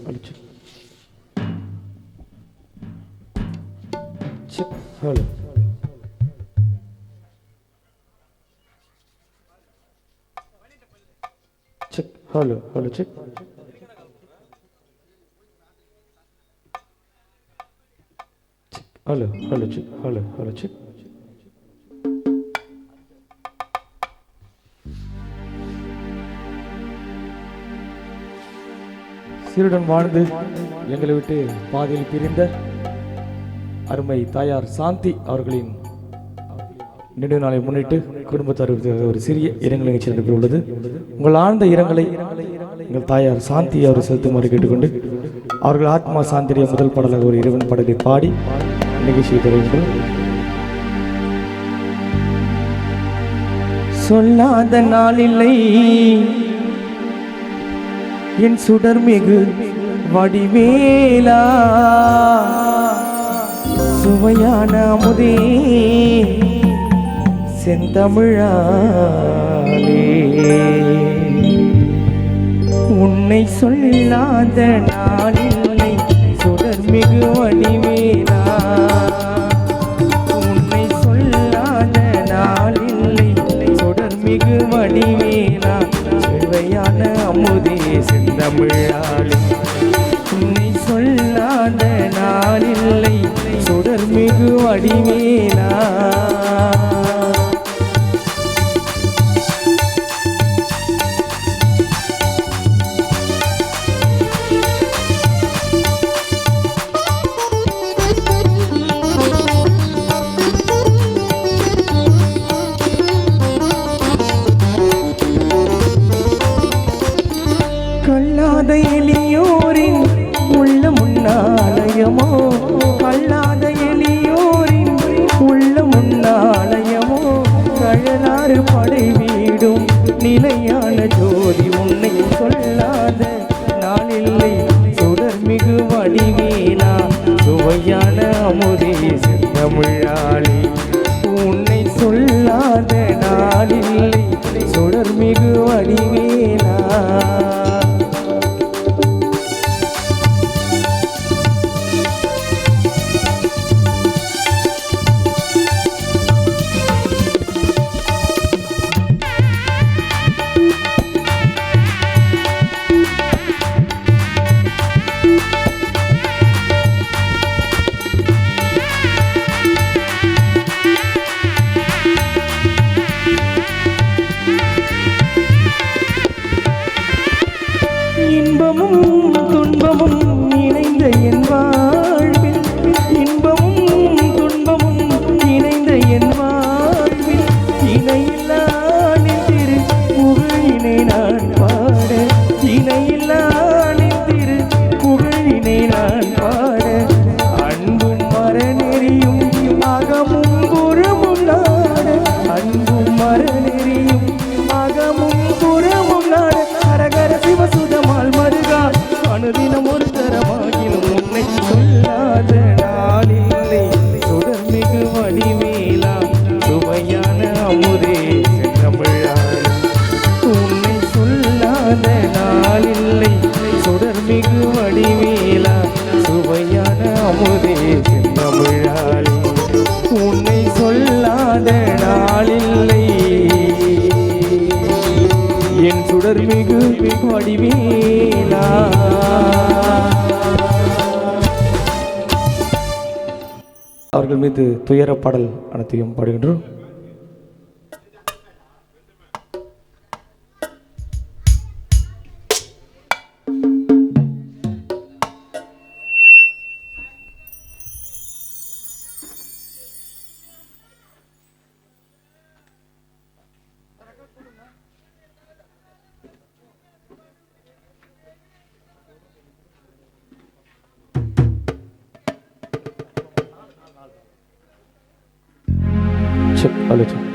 Hello, check. Check. Hello. Check. Hello. Hello, check. Check. Hello. Hello, check. Hello. Hello, check. சீருடன் வாழ்ந்து எங்களை விட்டு பாதையில் பிரிந்த அருமை தாயார் சாந்தி அவர்களின் நினைவு நாளை முன்னிட்டு குடும்பத்தார் ஒரு சிறிய இரங்கல் நிகழ்ச்சி நடைபெற உள்ளது. உங்கள் ஆழ்ந்த இரங்கலை எங்கள் தாயார் சாந்தி அவர் செலுத்துமாறு கேட்டுக்கொண்டு அவர்கள் ஆத்மா சாந்திரிய முதல் பாடலாக ஒரு இறைவன் பாடலை பாடி நிகழ்ச்சியை தொடர்கின்றோம். சொல்லாத நாளில்லை என் சுடர்மிகு வடிவேலா, சுவையான அமுதே செந்தமிழாலே, உன்னை சொல்லாத நாளில்லை சுடர்மிகு வடிவேலா, உன்னை சொல்லாத நாளில்லை சுடர்மிகு வடிவேலா, சுவையான அமுதே செந்தமிழாலே, உன்னை சொல்லாத நாளில்லை சுடர்மிகு வடிவேலா. கல்லாத எளியோரின் உள்ள முன்னாலயமோ, கல்லாத எளியோரின் உள்ள முன்னாலயமோ, கழலாறு படை வீடும் நிலையான ஜோதி, உன்னை சொல்லாத நாளில்லை சுடர்மிகு வடிவேலா, சுவையான அமுதே செந்தமிழாலே, உன்னை சொல்லாத நாளில்லை சுடர்மிகு வடிவேலா. இன்பமும் துன்பமும் இணைந்த என் வாழ்வில், இன்பமும் துன்பமும் இணைந்த என் வாழ்வில், இணையில்லா நின் திரு புகழினை நான் பாட, இணையில்லா நின் திரு புகழினை நான் பாட, அன்பும் மரநெறியும் அகமும் புறமும் நாட, அன்பும் மரநெறியும் அகமும் புறமும் நாட, ஹரஹர சிவசுதமால் மருகா அனுதினம் ஒரு தரமாகிலும் உன்னை சொல்லாத நாளில்லை சுடர்மிகு வடிவேலா, சுவையான அமுதே செந்தமிழாலே, உன்னை சொல்லாத நாளில்லை சுடர்மிகு வடிவேலா, சுவையான அமுதே செந்தமிழாலே, உன்னை சொல்லாத நாளில்லை என் சுடர்மிகு வடிவேலா. அவர்கள் மீது துயர பாடல் அனைத்தையும் பாடுகின்றோம். Check, hello, check.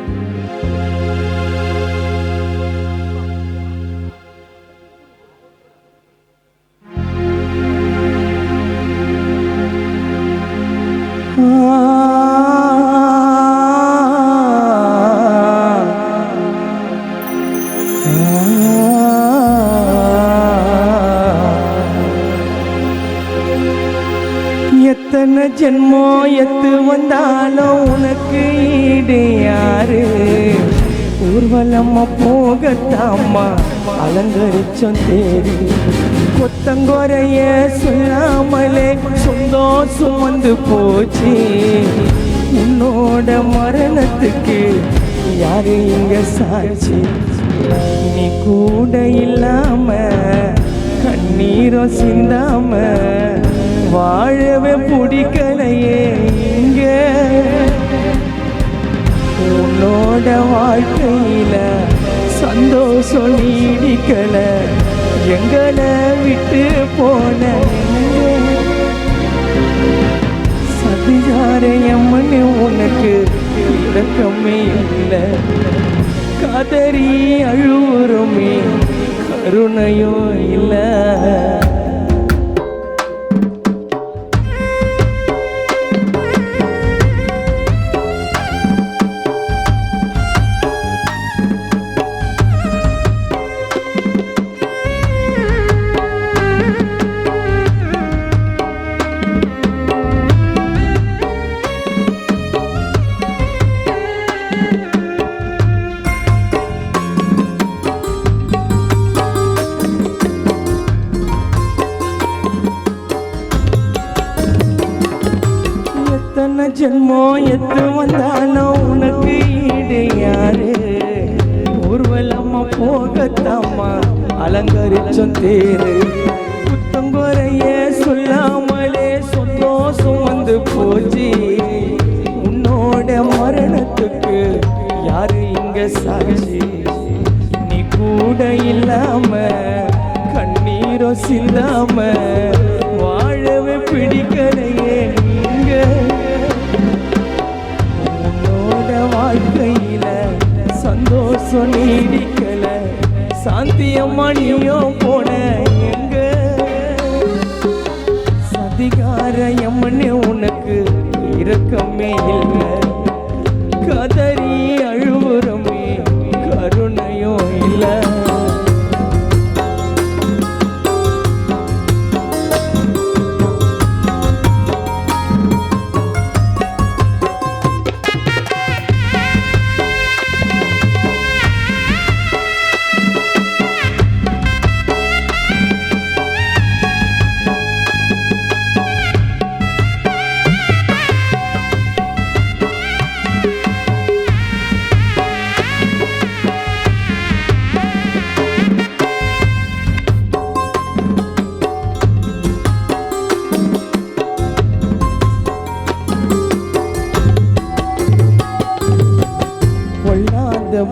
எத்தனை ஜென்மோ எத்து வந்தாலும் உனக்கு ஈடு யாரு? ஊர்வலமா போகத்தாமா அலங்கரிச்சோம் தேடி, கொத்தங்கொறைய சொல்லாமலே சந்தோஷம் வந்து போச்சு. உன்னோட மரணத்துக்கு யாரு இங்க சாட்சி? நீ கூட இல்லாம கண்ணீரும் சிந்தாம வாழவே பிடிக்கலையே இங்க. உன்னோட வாழ்க்கையில சந்தோஷம் நீடிக்கல, எங்களை விட்டு போன சதிகாரையம்மன் உனக்கு இலக்கமே இல்லை. கதறி அழுவுறமே கருணையோ இல்லை. எத்தனை ஜென்மோ எத்து வந்தாலும் உனக்கு ஈடு யாரு? ஊர்வலமா போகத்தாமா அலங்கரிச்சோம் தேரு, புத்தங்குறைய சொல்லாமலே சந்தோஷம் வந்து போச்சு. உன்னோட மரணத்துக்கு யாரு இங்க சாட்சி? நீ கூட இல்லாம கண்ணீரோ சிந்தாம வாழவே பிடிக்கலையே இங்க. உன்னோட வாழ்க்கையில சந்தோஷம் நீடிக்கல, சாந்தியம்மா நீயும் போன எங்க. சதிகாரையம்மனே உனக்கு இரக்கமே இல்லை. கதறி அழுவுறமே கருணையோ இல்லை.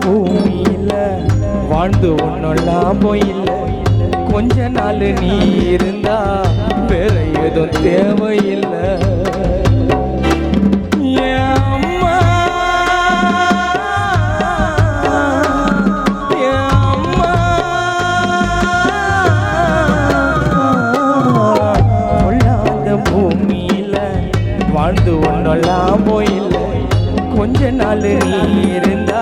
பூமியில வாழ்ந்து ஒன்னும் லாபம் இல்லை. கொஞ்ச நாள் நீ இருந்தா வேற எதுவும் தேவையில்லை. பூமியில வாழ்ந்து ஒன்னும் லாபம் இல்லை. கொஞ்ச நாள் நீ இருந்தா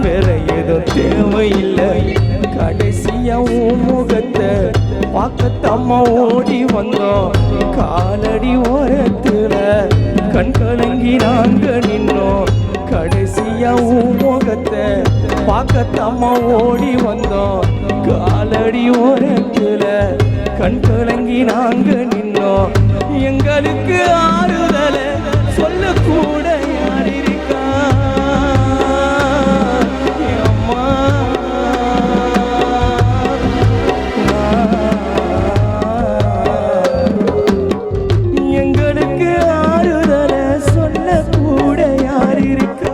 வேற ஏதோ தேவையில்லை. கடைசியா உன் முகத்தை பார்க்கத்தம்மா ஓடி வந்தோம். காலடி ஓரத்துல கண் கலங்கி நாங்க நின்னோம். கடைசியா உன் முகத்தை பார்க்கத்தம்மா ஓடி வந்தோம். காலடி ஓரத்துல கண் கலங்கி நாங்க நின்னோம். எங்களுக்கு ஆறுதல சொல்ல கூட யார் இருக்கா? எங்களுக்கு ஆறுதல சொல்ல கூட யார் இருக்கா?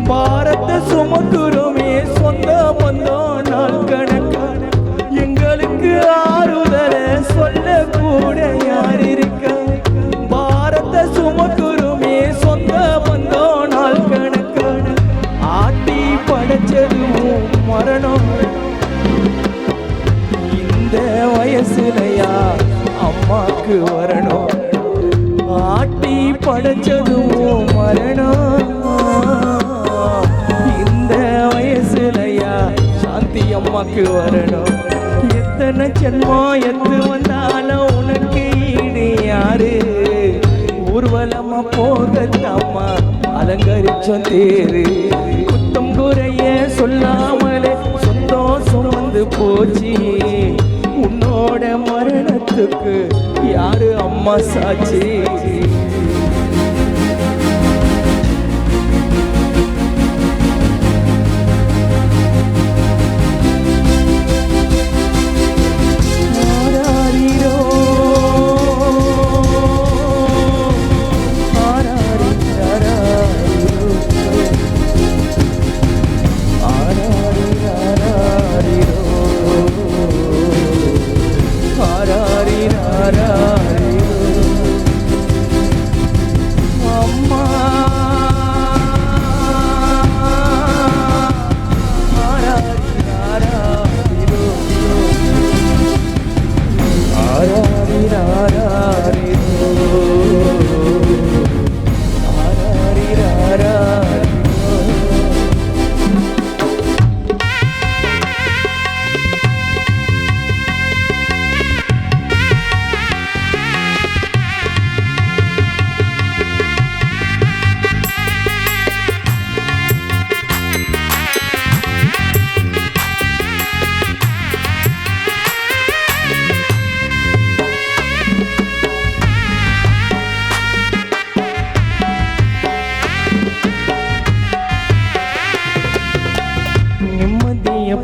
பாரத்தை சுமக்குறோமே சொந்த பந்தம் நாள் கணக்கா. எங்களுக்கு ஆறுதல சொல்ல கூட யார் இருக்கா? பாரத்தை சுமக்குறோமே சொந்த பந்தம் நாள் கணக்கா. ஆட்டி படைச்சதும் மரணம் இந்த வயசுலையா அம்மாக்கு வரணும். ஆட்டி படைச்சதும் மரணம் இந்த வயசுலையா சாந்தி அம்மாக்கு வரணும். எத்தனை ஜென்மம் எத்து வந்தாலும் உனக்கு ஈடு யாரு? அலங்கரிச்சோம் தேரு குத்தம் குறைய சொல்லாமலே சந்தோஷம் வந்து போச்சு உன்னோட மரணத்துக்கு யாரு அம்மா சாட்சி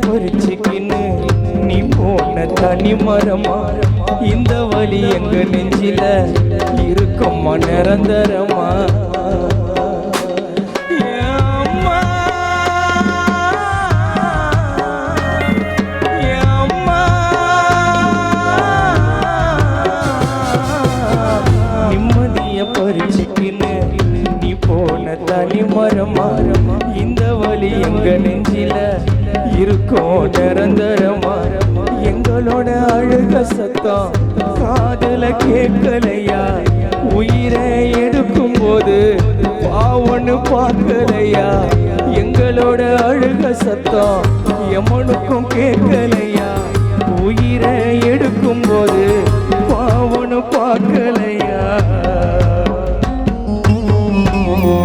பறிச்சுக்கின்னு நீ போன தனி மரமா இந்த வழி எங்க நெஞ்சில இருக்கும்மா நிரந்தரமா நிம்மதிய பறிச்சுக்கின்னு நீ போன தனி மரமா இந்த வழி எங்க நெஞ்சில இருக்கோம் நிரந்தரமா எங்களோட அழுக சத்தம் காதுல கேட்கலையா உயிரை எடுக்கும் போது பாவனு பார்க்கலையா எங்களோட அழுக சத்தம் எமனுக்கும் கேட்கலையா உயிரை எடுக்கும் போது பாவனு பார்க்கலையா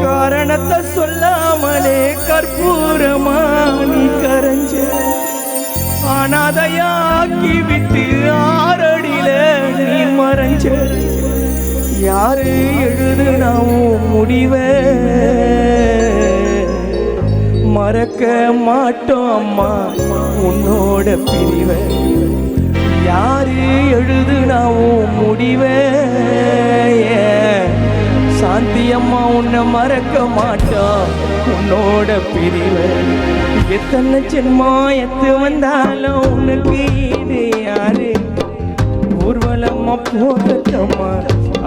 காரணத்தை சொல்லாமலே கற்பூரமா நீ கரைஞ்ச அனாதையாக்கி விட்டு ஆறடியில நீ மறைஞ்ச யாரு எழுதுனாவும் முடிவ மறக்க மாட்டோம் அம்மா உன்னோட பிரிவ யாரு எழுதுனாவும் முடிவ சாந்தி அம்மா உன்னை மறக்க மாட்டோம் உன்னோட பிரிவ எத்தனை ஜென்மம் எத்து வந்தாலும் உனக்கு இது யாரு ஊர்வலம்மா போகட்டம்மா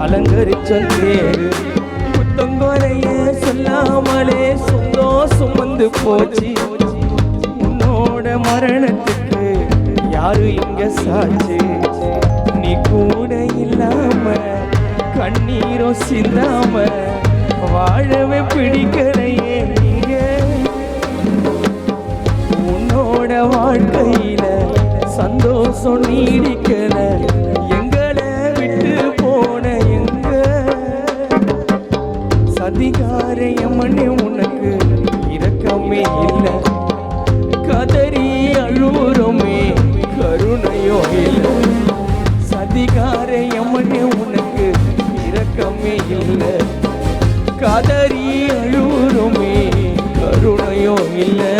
அலங்கரிச்சோம் தேரு குத்தங்கொலைய சொல்லாமலே சந்தோஷம் வந்து போச்சு உன்னோட மரணத்துக்கு யாரு இங்க சாட்சி நீ கூட இல்லாம கண்ணீரோ சிந்தாம வாழவே பிடிக்கலையே நீங்க உன்னோட வாழ்க்கையில சந்தோஷம் நீடிக்கல எங்களை விட்டு போன எங்க சதிகாரையம்மனே உனக்கு இரக்கமே இல்லை கதறி அழுறோமே கருணையோ இல்லை சதிகாரையம்மனே உனக்கு இரக்கமே இல்லை கதறி அழுறோமே கருணையோ இல்லை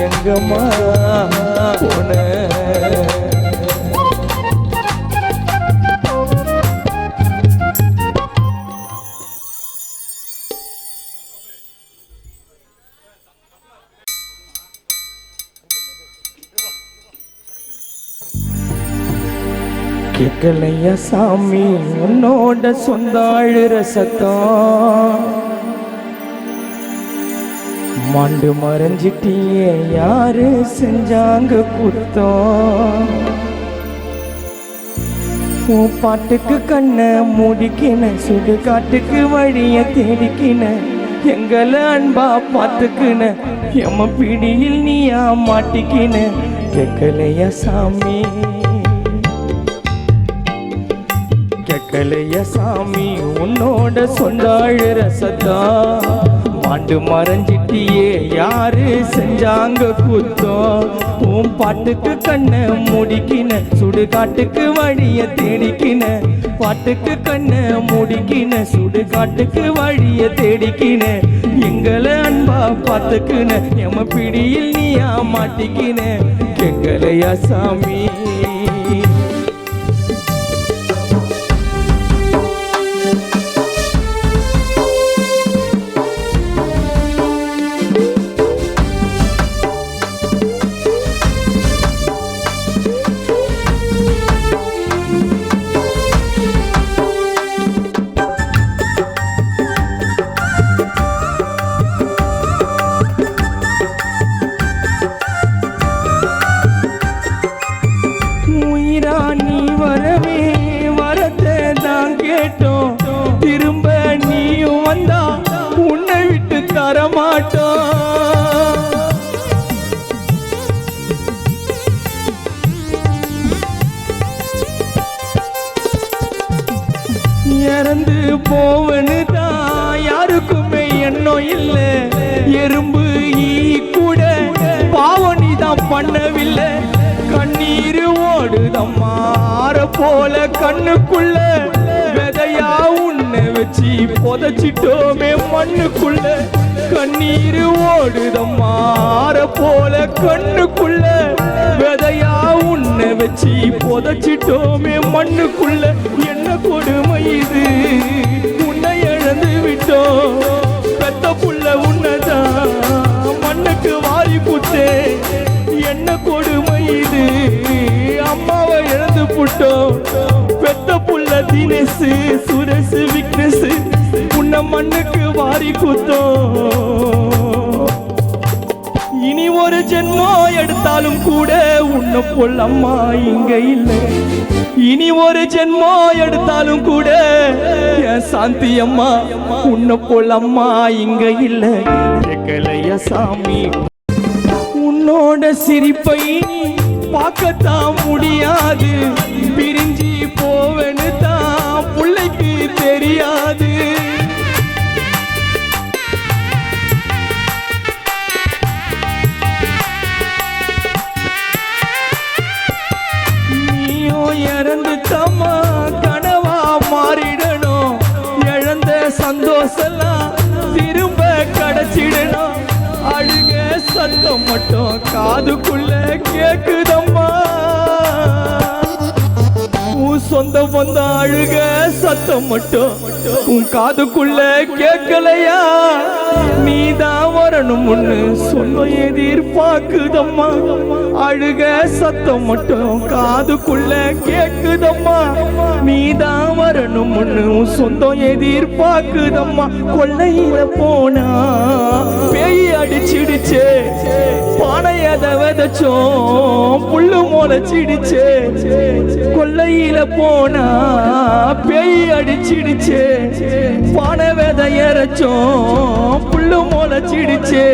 எங்கம்மா போன கேட்கலையா சாமி உன்னோட சொந்த அழுற சத்தம் மாண்டு மறைஞ்சிட்டியே யாரு செஞ்சாங்க குத்தம் உன் பாட்டுக்கு கண்ணை மூடிக்கின சுடுகாட்டுக்கு வழிய தேடிக்கின எங்களை அன்பா பார்த்துக்கின எம்ம பிடியில் நீயா மாட்டிக்கின கேட்கலையா சாமி கேட்கலையா சாமி உன்னோட சொந்த அழுற சத்தம் மாண்டு மறைஞ்சிட்டியே யாரு செஞ்சாங்க குத்தம் உன் பாட்டுக்கு கண்ணை மூடிக்கின சுடுகாட்டுக்கு வழிய தேடிக்கின பாட்டுக்கு கண்ணை மூடிக்கின சுடுகாட்டுக்கு வழிய தேடிக்கின எங்களை அன்பா பார்த்துக்கின எம பிடியில் நீயா மாட்டிக்கின கேட்கலையா சாமி நீ வரவே வரத்தை தான் கேட்டோம் திரும்ப நீயும் வந்தா உன்னை விட்டு தரமாட்டோம் இறந்து போவனு தான் யாருக்குமே எண்ணம் இல்லை எறும்பு ஈ கூட பாவனி தான் பண்ணவில்லை கண்ணீர் ஓடுதம்மாற போல கண்ணுக்குள்ள விதையா உன்னை வச்சு புதைச்சிட்டோமே மண்ணுக்குள்ள கண்ணீர் ஓடுதம்மாற போல கண்ணுக்குள்ள விதையா உன்னை வச்சு புதைச்சிட்டோமே மண்ணுக்குள்ள என்ன கொடுமை இது உன்னை இழந்து விட்டோம் பெத்த புள்ள உன்னதான் மண்ணுக்கு வாரி புட்டே என்ன கொடுமை இது அம்மாவை இழந்து புட்டோம் பெத்த புள்ள தினேஷ் சுரேஷ் விக்னேஷ் உன்னை மண்ணுக்கு வாரி குத்தோம் இனி ஒரு ஜென்மம் எடுத்தாலும் கூட உன்னை போல் அம்மா இங்க இல்லை இனி ஒரு ஜென்மம் எடுத்தாலும் கூட என் சாந்தி அம்மா உன்னை போல் அம்மா இங்க இல்லை கேட்கலையா சாமி உன்னோட சிரிப்பை பார்க்கத்தான் முடியாது பிரிஞ்சு போவேன்னு தான் பிள்ளைக்கு தெரியாது நீயோ இறந்து தம்மா கனவா மாறிடணும் இழந்த சந்தோஷம்லாம் திரும்ப கிடைச்சிடணும் அழுக சத்தம் மட்டும் காதுக்குள்ள கேக்குதம்மா உன் சொந்த வந்த அழுக சத்தம் மட்டும் உன் காதுக்குள்ள கேட்கலையா நீதான் வரணும்னு சொல்ல எதிர்பார்க்குதம்மா அழுக சத்தம் மட்டும் காதுக்குள்ள கேக்குதம்மா நீதான் வரணும்னு சொந்தம் எதிர்பார்க்குதம்மா கொள்ளையில போனா பேய் அடிச்சிடுச்சே பானையத விதைச்சோம் புல்லு முளைச்சிடுச்சே கொள்ளையில போனா பேய் அடிச்சிடுச்சே பானை விதை இறைச்சோம் புல்லு முளைச்சிடுச்சே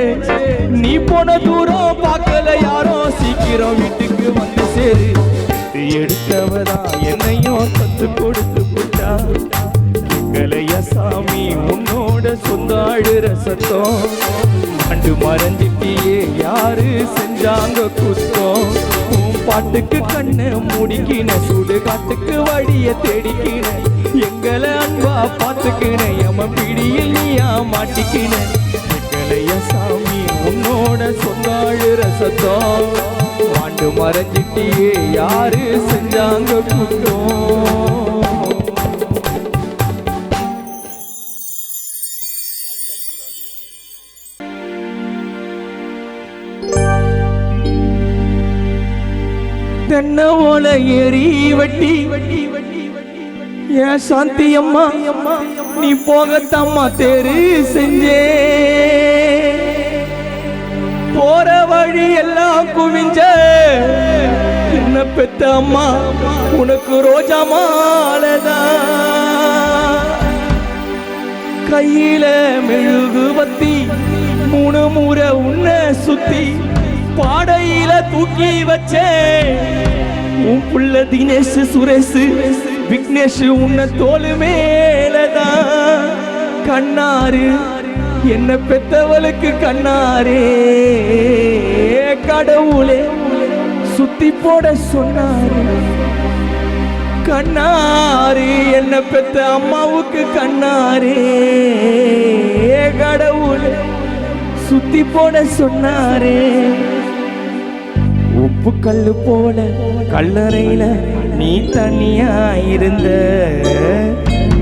நீ போன தூரம் பார்க்கல யாரோ சீக்கிரம் வீட்டுக்கு வந்து சேரு எடுத்தவதா என்னையும் தத்து கொடுத்து போட்டா கலையா சாமி உன்னோட சொந்த அழுற சத்தம் கண்டு மறைஞ்சிட்டியே யாரு செஞ்சாங்க குத்தம் உன் பாட்டுக்கு கண்ணை மூடிக்கின சுடுகாட்டுக்கு வழிய தேடிக்கின எங்களை அன்பா பார்த்துக்கின எம பிடியில் நீயா மாட்டிக்கின கலையா சாமி உன்னோட சொந்த அழுற சத்தம் ஆண்டு மறைஞ்சிட்டியே யாரு செஞ்சாங்க குத்தம் தென்னை ஓலை ஏறி வட்டி ஏன் சாந்தி அம்மா நீ போகத்தம்மா தேரு செஞ்சே பெத்த அம்மா உனக்கு ரோஜா மாலைதான். கையில மெழுகுவத்தி 3 முறை உன்னை சுத்தி பாடையில தூக்கி வச்சேன். உன் புள்ள தினேஷ் சுரேஷ் விக்னேஷ் உன்னை தோளு மேலதான். கண்ணாரு என்ன பெத்தவளுக்கு கண்ணாரே, கடவுளே சுத்தி போட சொன்னாரு. கண்ணாரு என்ன பெத்த அம்மாவுக்கு கண்ணாரே, கடவுளே சுத்தி போட சொன்னாரே. உப்பு கல்லு போல கல்லறையில நீ தனியா இருந்த,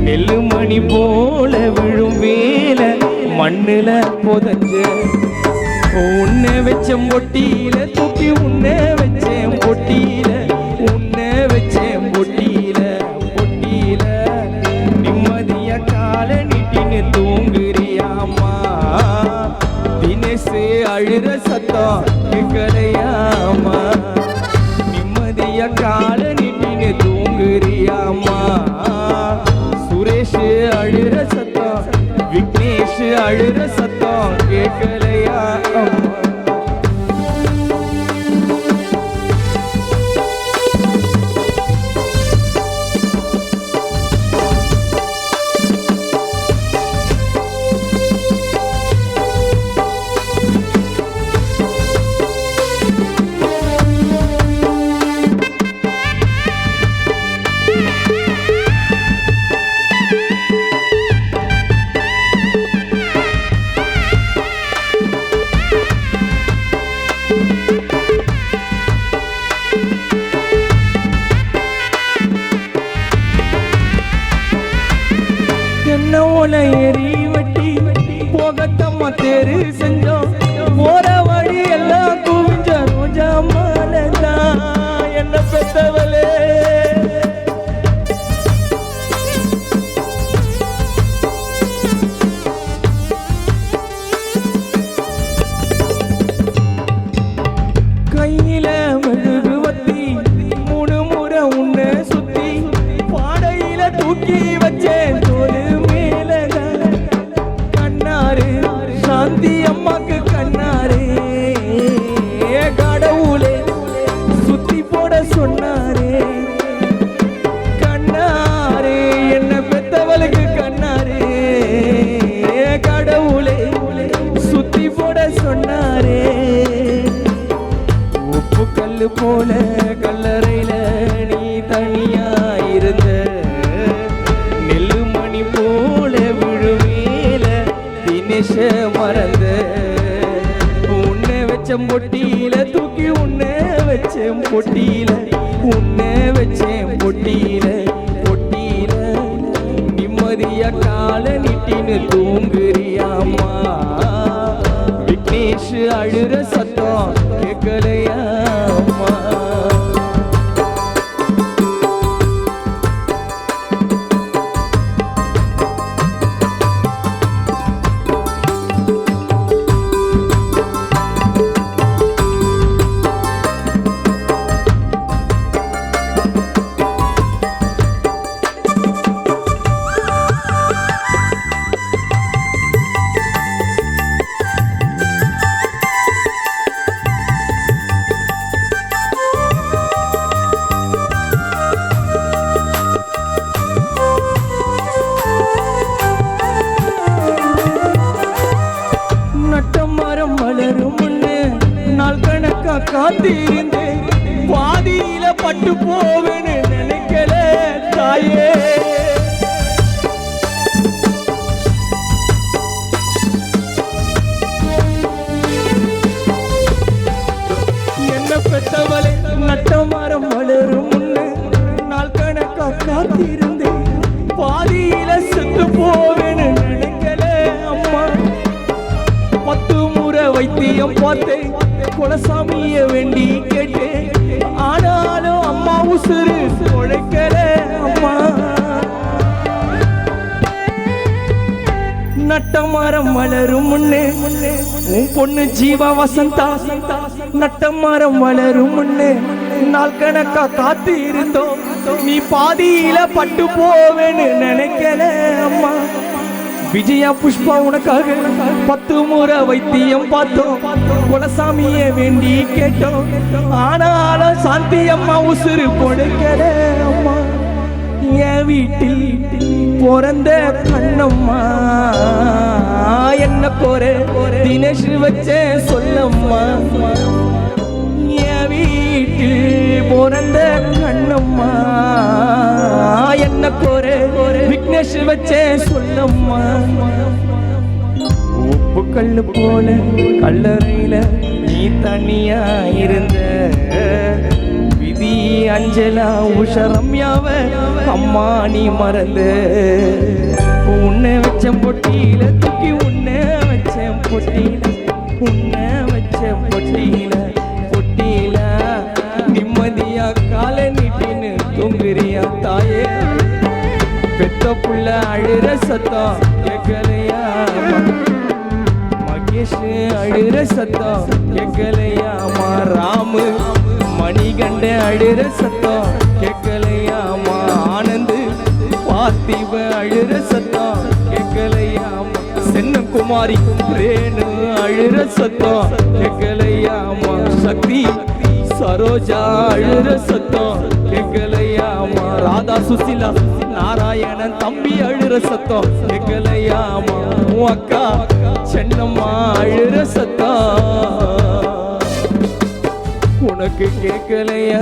நெல்லு மணி போல விழும் வேல மண்ணுல புதஞ்ச. உன்னை வச்ச பொட்டியில தூக்கி உன்னை வச்சேன் பொட்டியில, உன்னை வச்சேன் பொட்டியில பொட்டியில. நிம்மதிய கால நீட்டின்னு தூங்குறியாமா, தினேஷ் அழுற சத்தம் கேட்கலையாமா. நிம்மதிய கால நீட்டின்னு தூங்குறியாமா, சுரேஷ் அழுற சத்தம் விக்னேஷ் அழுற சத்தம் கேட்கலையா அம்மா. என்ன ஓலை ஏறி வெட்டி போகத்தம்மா தேரு செஞ்சோம். போற வழி எல்லாம் குவிஞ்ச ரோஜா மாலைதான். என்ன பெத்தவளே கையில மெழுகுவத்தி 3 முறை உன்னை சுத்தி பாடையில தூக்கி வச்சேன் தோளு மேலதான். கண்ணாரு சாந்தி அம்மாக்கு கண்ணாரே, கடவுளே சுத்தி போட சொன்னாரே. கண்ணாரே என்ன பெத்தவளுக்கு கண்ணாரே, கடவுளே சுத்தி போட சொன்னாரே. உப்பு கல்லு போல கல்லறையில நீ தனியா இருந்த, நெல்லு மணி போல விழுவேல தினேஷ மறந்த. உன்னை வச்ச பொட்டியில தூக்கி உன்னை வச்சேன் பொட்டியில, உன்னை வச்சேன் பொட்டியில பொட்டியில. நிம்மதிய கால நீட்டின்னு தூங்குறியாமா, விக்னேஷ் அழுற சத்தம் கேட்கலையாமா. காத்திருந்தேன் பாதியில பட்டு போவேன்னு நினைக்கல தாயே. என்ன பெற்றவளை நட்ட மரம் வளரும் முன்னு நாள் கணக்கா காத்திருந்தேன் பாதியில செத்து போவேன்னு நினைக்கல அம்மா. 10 முறை வைத்தியம் பார்த்தேன், குலசாமிய வேண்டி கேட்டேன், ஆனாலும் அம்மா உசுறு உழைக்கல அம்மா. நட்ட மரம் வளரும் முன்னே உன் பொண்ணு ஜீவா வசந்தா, நட்ட மரம் வளரும் முன்னே நாள் கணக்கா காத்து இருந்தோம் நீ பாதியில பட்டு போவேன்னு நினைக்கல அம்மா விஜயா புஷ்பா உனக்காக 10 முறை வைத்தியம் பார்த்தோம் குலசாமிய வேண்டி கேட்டோம் ஆனாலும் சாந்தி அம்மா உசுறு கொடுக்கல அம்மா என் வீட்டில் பிறந்த கண்ணம்மா என்ன கோர தினேஷ் வச்ச சொல்லம்மா என் வீட்டில் பிறந்த கண்ணம்மா என்ன கோர விக்னேஷ் வச்ச சொல்லம்மா உப்பு கல்லு போல கல்லறையில நீ தனியா இருந்த விதி அஞ்சலா உஷரம்யாவ அம்மா நீ மறந்த உன்னை வச்ச பொட்டியில தூக்கி உன்னை வச்ச பொட்டியில உன்னை வச்ச பொட்டியில பொட்டியில நிம்மதியா கால நீட்டின்னு தூங்குறியா தாயே பெத்த புள்ள அழுற சத்தம் கேட்கலையா மகேஷ் அழுற சத்தம் கேட்கலையாமா ராமு மணிகண்ட அழுற சத்தம் கேட்கலையாமா ஆனந்து பார்த்திவ அழுற சத்தம் கேட்கலையாமா சென்னகுமாரி ரேணு அழுற சத்தம் கேட்கலையாமா சக்தி சரோஜா அழுற சத்தம் கேட்கலையாமா ராதா சுசிலா நாராயணன் தம்பி அழுற சத்தம் கேட்கலையாமா உன் அக்கா சென்னம்மா அழுற சத்தம் உனக்கு கேட்கலையா